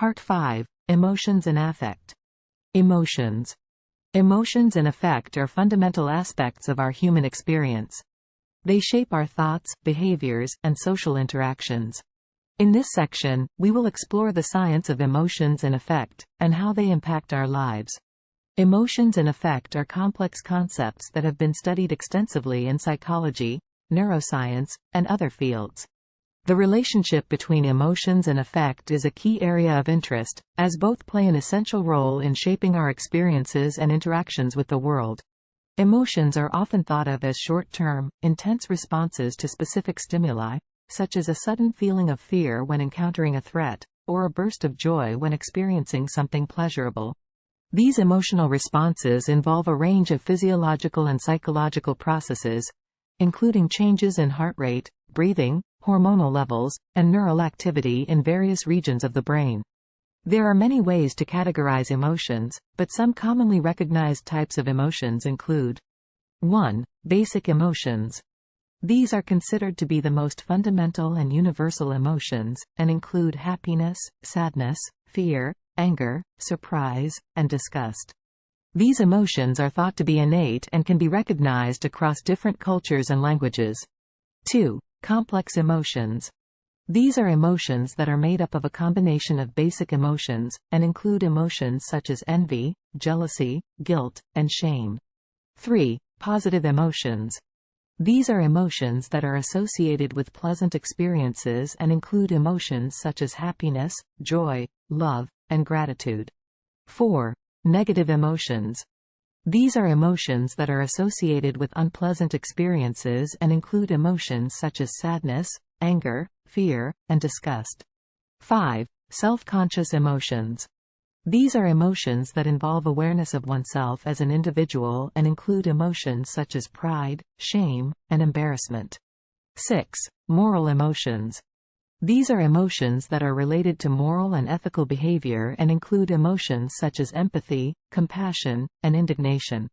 Part 5. Emotions and affect. Emotions. Emotions and affect are fundamental aspects of our human experience. They shape our thoughts, behaviors, and social interactions. In this section, we will explore the science of emotions and affect, and how they impact our lives. Emotions and affect are complex concepts that have been studied extensively in psychology, neuroscience, and other fields. The relationship between emotions and affect is a key area of interest, as both play an essential role in shaping our experiences and interactions with the world. Emotions are often thought of as short-term, intense responses to specific stimuli, such as a sudden feeling of fear when encountering a threat, or a burst of joy when experiencing something pleasurable. These emotional responses involve a range of physiological and psychological processes, including changes in heart rate, breathing, hormonal levels, and neural activity in various regions of the brain. There are many ways to categorize emotions, but some commonly recognized types of emotions include 1. Basic emotions. These are considered to be the most fundamental and universal emotions, and include happiness, sadness, fear, anger, surprise, and disgust. These emotions are thought to be innate and can be recognized across different cultures and languages. 2. Complex emotions. These are emotions that are made up of a combination of basic emotions, and include emotions such as envy, jealousy, guilt, and shame. 3. Positive emotions. These are emotions that are associated with pleasant experiences and include emotions such as happiness, joy, love, and gratitude. 4. Negative emotions. These are emotions that are associated with unpleasant experiences and include emotions such as sadness, anger, fear, and disgust. 5. Self-conscious emotions. These are emotions that involve awareness of oneself as an individual and include emotions such as pride, shame, and embarrassment. 6. Moral emotions. These are emotions that are related to moral and ethical behavior and include emotions such as empathy, compassion, and indignation.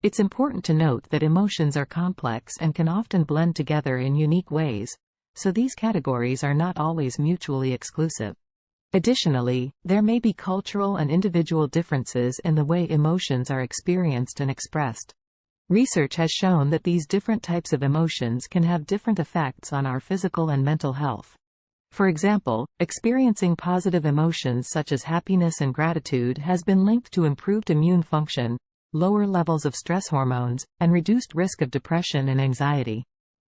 It's important to note that emotions are complex and can often blend together in unique ways, so these categories are not always mutually exclusive. Additionally, there may be cultural and individual differences in the way emotions are experienced and expressed. Research has shown that these different types of emotions can have different effects on our physical and mental health. For example, experiencing positive emotions such as happiness and gratitude has been linked to improved immune function, lower levels of stress hormones, and reduced risk of depression and anxiety.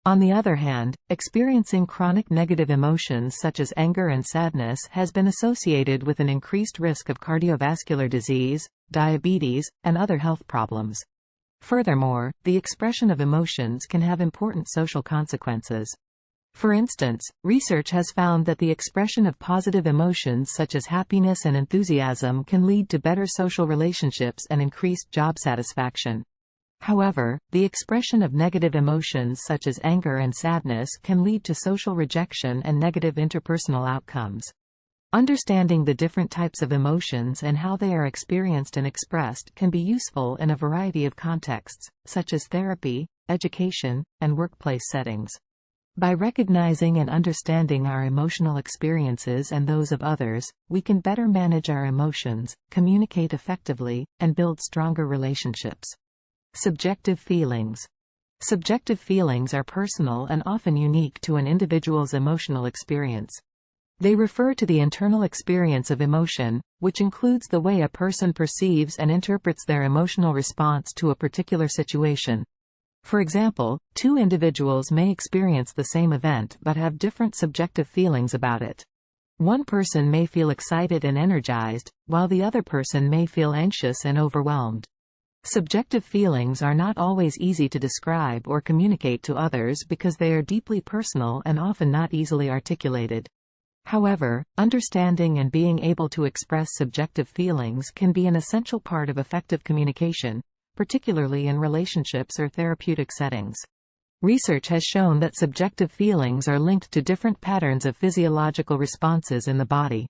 On the other hand, experiencing chronic negative emotions such as anger and sadness has been associated with an increased risk of cardiovascular disease, diabetes, and other health problems. Furthermore, the expression of emotions can have important social consequences. For instance, research has found that the expression of positive emotions such as happiness and enthusiasm can lead to better social relationships and increased job satisfaction. However, the expression of negative emotions such as anger and sadness can lead to social rejection and negative interpersonal outcomes. Understanding the different types of emotions and how they are experienced and expressed can be useful in a variety of contexts, such as therapy, education, and workplace settings. By recognizing and understanding our emotional experiences and those of others, we can better manage our emotions, communicate effectively, and build stronger relationships. Subjective feelings. Subjective feelings are personal and often unique to an individual's emotional experience. They refer to the internal experience of emotion, which includes the way a person perceives and interprets their emotional response to a particular situation. For example, two individuals may experience the same event but have different subjective feelings about it. One person may feel excited and energized, while the other person may feel anxious and overwhelmed. Subjective feelings are not always easy to describe or communicate to others because they are deeply personal and often not easily articulated. However, understanding and being able to express subjective feelings can be an essential part of effective communication, particularly in relationships or therapeutic settings. Research has shown that subjective feelings are linked to different patterns of physiological responses in the body.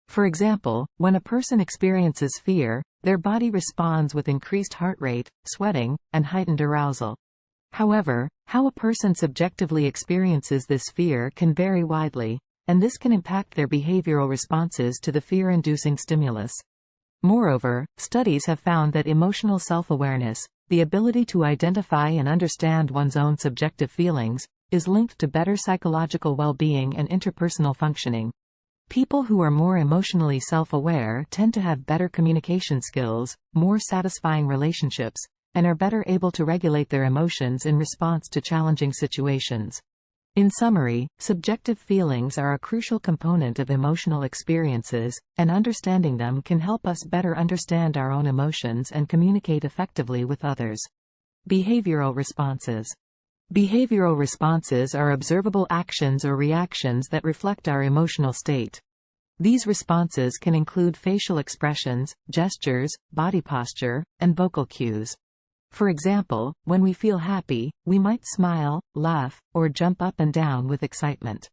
For example, when a person experiences fear, their body responds with increased heart rate, sweating, and heightened arousal. However, how a person subjectively experiences this fear can vary widely, and this can impact their behavioral responses to the fear-inducing stimulus. Moreover, studies have found that emotional self-awareness, the ability to identify and understand one's own subjective feelings, is linked to better psychological well-being and interpersonal functioning. People who are more emotionally self-aware tend to have better communication skills, more satisfying relationships, and are better able to regulate their emotions in response to challenging situations. In summary, subjective feelings are a crucial component of emotional experiences, and understanding them can help us better understand our own emotions and communicate effectively with others. Behavioral responses. Behavioral responses are observable actions or reactions that reflect our emotional state. These responses can include facial expressions, gestures, body posture, and vocal cues. For example, when we feel happy, we might smile, laugh, or jump up and down with excitement.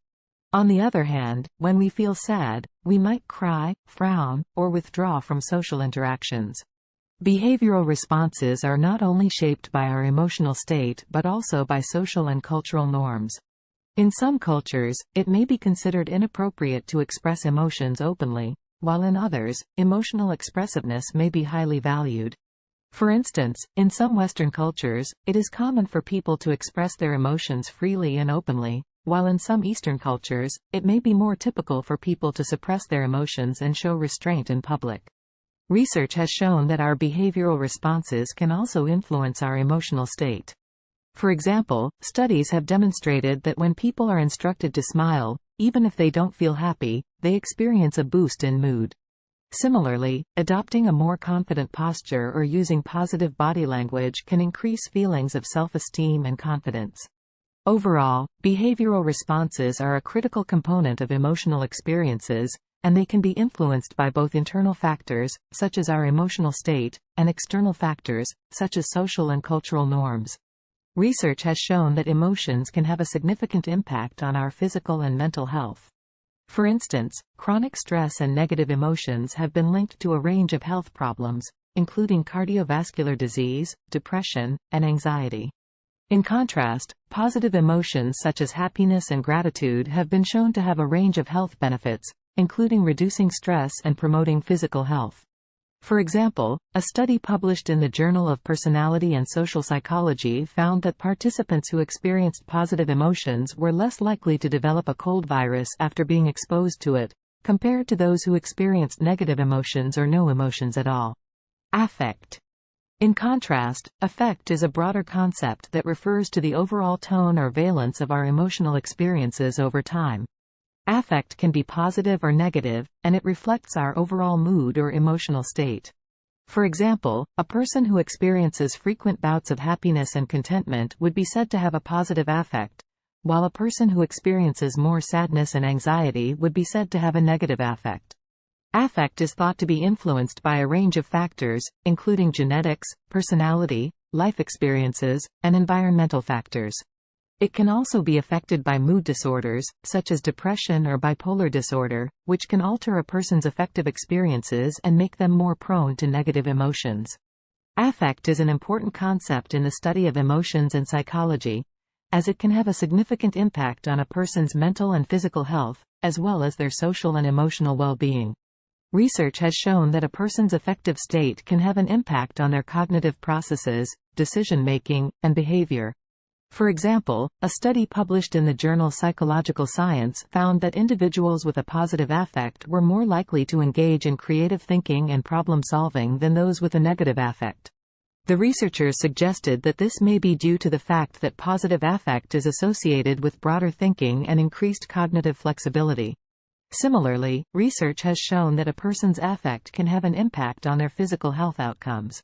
On the other hand, when we feel sad, we might cry, frown, or withdraw from social interactions. Behavioral responses are not only shaped by our emotional state but also by social and cultural norms. In some cultures, it may be considered inappropriate to express emotions openly, while in others, emotional expressiveness may be highly valued. For instance, in some Western cultures, it is common for people to express their emotions freely and openly, while in some Eastern cultures, it may be more typical for people to suppress their emotions and show restraint in public. Research has shown that our behavioral responses can also influence our emotional state. For example, studies have demonstrated that when people are instructed to smile, even if they don't feel happy, they experience a boost in mood. Similarly, adopting a more confident posture or using positive body language can increase feelings of self-esteem and confidence. Overall, behavioral responses are a critical component of emotional experiences, and they can be influenced by both internal factors, such as our emotional state, and external factors, such as social and cultural norms. Research has shown that emotions can have a significant impact on our physical and mental health. For instance, chronic stress and negative emotions have been linked to a range of health problems, including cardiovascular disease, depression, and anxiety. In contrast, positive emotions such as happiness and gratitude have been shown to have a range of health benefits, including reducing stress and promoting physical health. For example, a study published in the Journal of Personality and Social Psychology found that participants who experienced positive emotions were less likely to develop a cold virus after being exposed to it, compared to those who experienced negative emotions or no emotions at all. Affect. In contrast, affect is a broader concept that refers to the overall tone or valence of our emotional experiences over time. Affect can be positive or negative, and it reflects our overall mood or emotional state. For example, a person who experiences frequent bouts of happiness and contentment would be said to have a positive affect, while a person who experiences more sadness and anxiety would be said to have a negative affect. Affect is thought to be influenced by a range of factors, including genetics, personality, life experiences, and environmental factors. It can also be affected by mood disorders, such as depression or bipolar disorder, which can alter a person's affective experiences and make them more prone to negative emotions. Affect is an important concept in the study of emotions and psychology, as it can have a significant impact on a person's mental and physical health, as well as their social and emotional well-being. Research has shown that a person's affective state can have an impact on their cognitive processes, decision-making, and behavior. For example, a study published in the journal Psychological Science found that individuals with a positive affect were more likely to engage in creative thinking and problem-solving than those with a negative affect. The researchers suggested that this may be due to the fact that positive affect is associated with broader thinking and increased cognitive flexibility. Similarly, research has shown that a person's affect can have an impact on their physical health outcomes.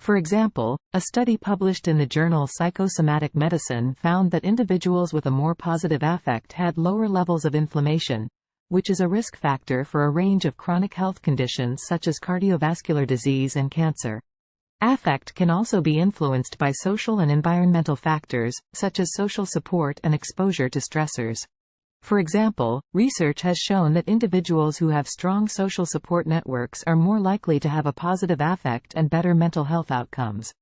For example, a study published in the journal Psychosomatic Medicine found that individuals with a more positive affect had lower levels of inflammation, which is a risk factor for a range of chronic health conditions such as cardiovascular disease and cancer. Affect can also be influenced by social and environmental factors, such as social support and exposure to stressors. For example, research has shown that individuals who have strong social support networks are more likely to have a positive affect and better mental health outcomes.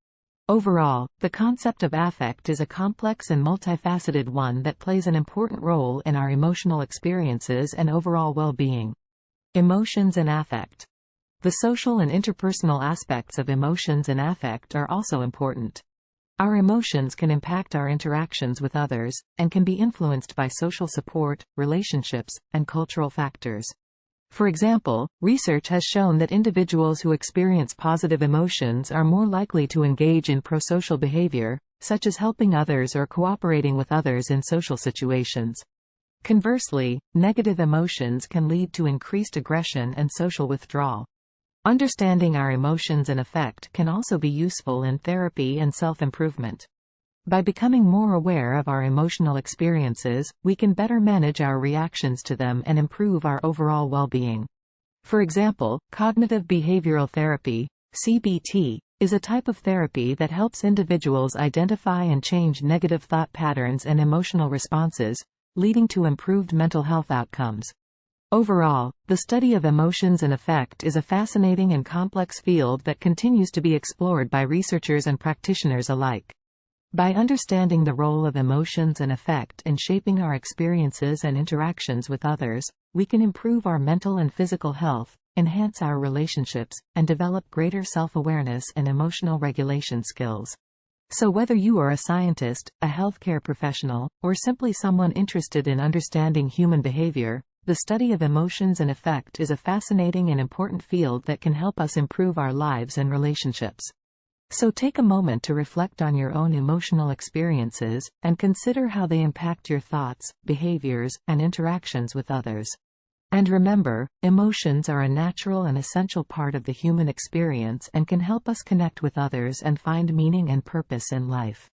Overall, the concept of affect is a complex and multifaceted one that plays an important role in our emotional experiences and overall well-being. Emotions and affect. The social and interpersonal aspects of emotions and affect are also important. Our emotions can impact our interactions with others, and can be influenced by social support, relationships, and cultural factors. For example, research has shown that individuals who experience positive emotions are more likely to engage in prosocial behavior, such as helping others or cooperating with others in social situations. Conversely, negative emotions can lead to increased aggression and social withdrawal. Understanding our emotions and affect can also be useful in therapy and self-improvement. By becoming more aware of our emotional experiences, we can better manage our reactions to them and improve our overall well-being. For example, cognitive behavioral therapy, CBT, is a type of therapy that helps individuals identify and change negative thought patterns and emotional responses, leading to improved mental health outcomes. Overall, the study of emotions and affect is a fascinating and complex field that continues to be explored by researchers and practitioners alike. By understanding the role of emotions and affect in shaping our experiences and interactions with others, we can improve our mental and physical health, enhance our relationships, and develop greater self-awareness and emotional regulation skills. So whether you are a scientist, a healthcare professional, or simply someone interested in understanding human behavior, the study of emotions and affect is a fascinating and important field that can help us improve our lives and relationships. So take a moment to reflect on your own emotional experiences, and consider how they impact your thoughts, behaviors, and interactions with others. And remember, emotions are a natural and essential part of the human experience and can help us connect with others and find meaning and purpose in life.